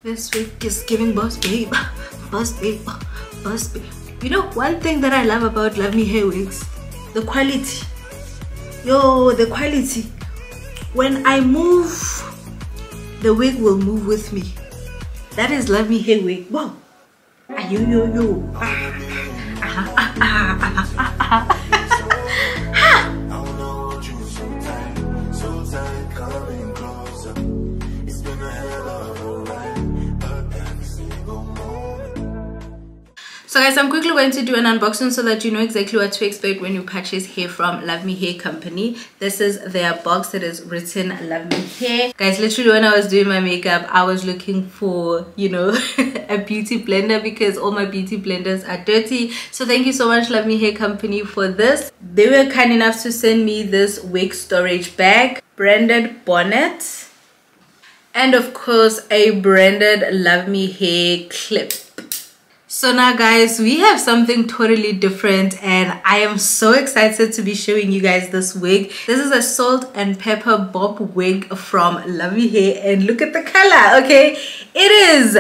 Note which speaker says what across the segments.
Speaker 1: This wig is giving boss babe, boss babe, boss babe. You know, one thing that I love about Luvme hair wigs, the quality. Yo, the quality. When I move, the wig will move with me. That is Luvme hair wig. Wow. Yo yo yo. So guys, I'm quickly going to do an unboxing so that you know exactly what to expect when you purchase hair from Luvme Hair Company. This is their box that is written Luvme Hair. Guys, literally when I was doing my makeup, I was looking for, you know, a beauty blender because all my beauty blenders are dirty. So thank you so much Luvme Hair Company for this. They were kind enough to send me this wig storage bag, branded bonnet, and of course a branded Luvme Hair clip. So now guys, we have something totally different and I am so excited to be showing you guys this wig. This is a salt and pepper bob wig from Luvme Hair and look at the color, okay? It is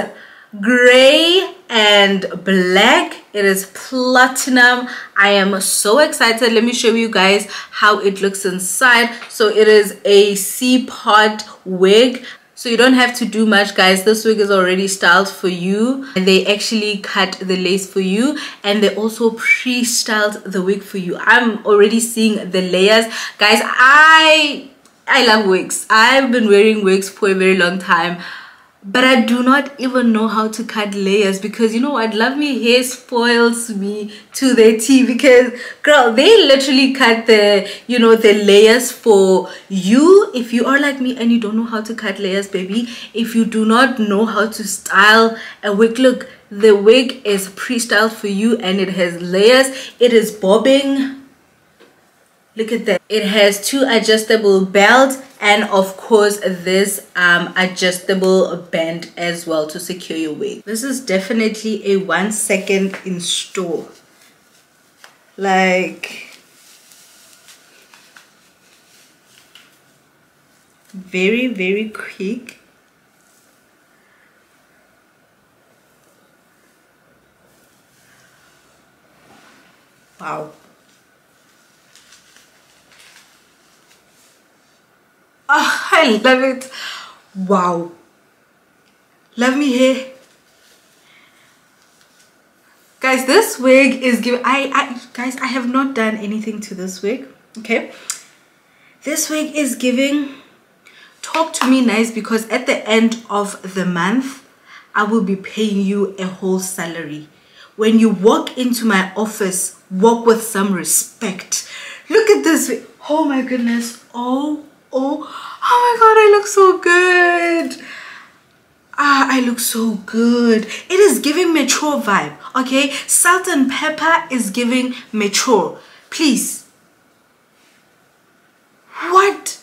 Speaker 1: gray and black. It is platinum. I am so excited. Let me show you guys how it looks inside. So it is a C-pot wig. So you don't have to do much, guys. This wig is already styled for you and they actually cut the lace for you and they also pre-styled the wig for you. I'm already seeing the layers. Guys, I love wigs. I've been wearing wigs for a very long time, but I do not even know how to cut layers because you know what, Luvme Hair spoils me to the T because girl, they literally cut the, you know, the layers for you. If you are like me and you don't know how to cut layers, baby, if you do not know how to style a wig, look, the wig is pre-styled for you and it has layers. It is bobbing. Look at that. It has two adjustable belts and of course this adjustable band as well to secure your wig. This is definitely a 1 second install. Like very quick. Wow. Oh, I love it. Wow. Luvme Hair. Guys, this wig is giving, guys, I have not done anything to this wig, okay? This wig is giving, talk to me nice because at the end of the month, I will be paying you a whole salary. When you walk into my office, walk with some respect. Look at this wig. Oh my goodness. Oh my god, I look so good. I look so good. It is giving mature vibe, okay? Salt and pepper is giving mature. Please. What?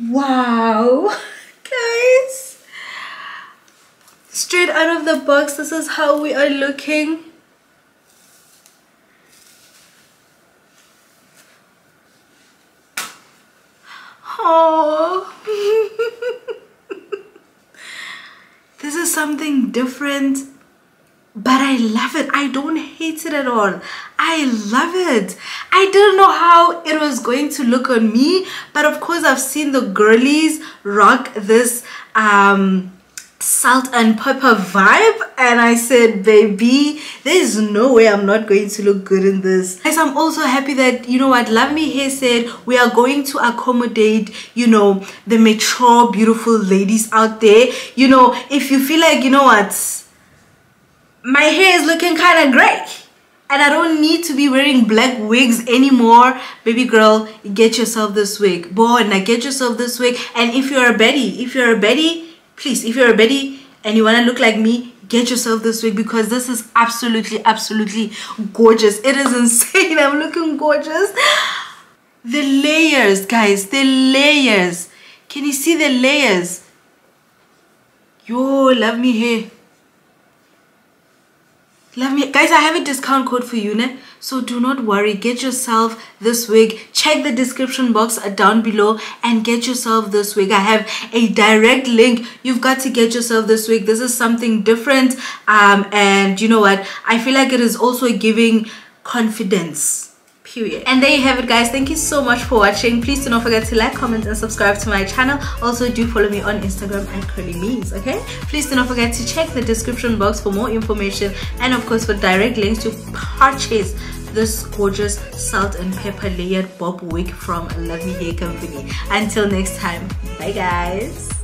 Speaker 1: Wow. Guys, straight out of the box, this is how we are looking. Oh, this is something different, but I love it. I don't hate it at all. I love it. I didn't know how it was going to look on me, but of course I've seen the girlies rock this salt and pepper vibe and I said, baby, there's no way I'm not going to look good in this. Guys, I'm also happy that, you know what, Luvme Hair said we are going to accommodate, you know, the mature beautiful ladies out there. You know, if you feel like, you know what, my hair is looking kind of gray and I don't need to be wearing black wigs anymore, baby girl, get yourself this wig. Boy, now get yourself this wig. And if you're a baddie, please, if you're a baddie and you want to look like me, get yourself this wig because this is absolutely gorgeous. It is insane. I'm looking gorgeous. The layers, guys, the layers. Can you see the layers? Yo, Luvme Hair. Guys, I have a discount code for you, ne? So do not worry, get yourself this wig. Check the description box down below and get yourself this wig. I have a direct link. You've got to get yourself this wig. This is something different, and you know what, I feel like it is also giving confidence. Period. And there you have it, guys. Thank you so much for watching. Please do not forget to like, comment, and subscribe to my channel. Also, do follow me on Instagram at curlymemes, okay? Please do not forget to check the description box for more information, and of course for direct links to purchase this gorgeous salt and pepper layered bob wig from Luvme Hair Company. Until next time, bye guys.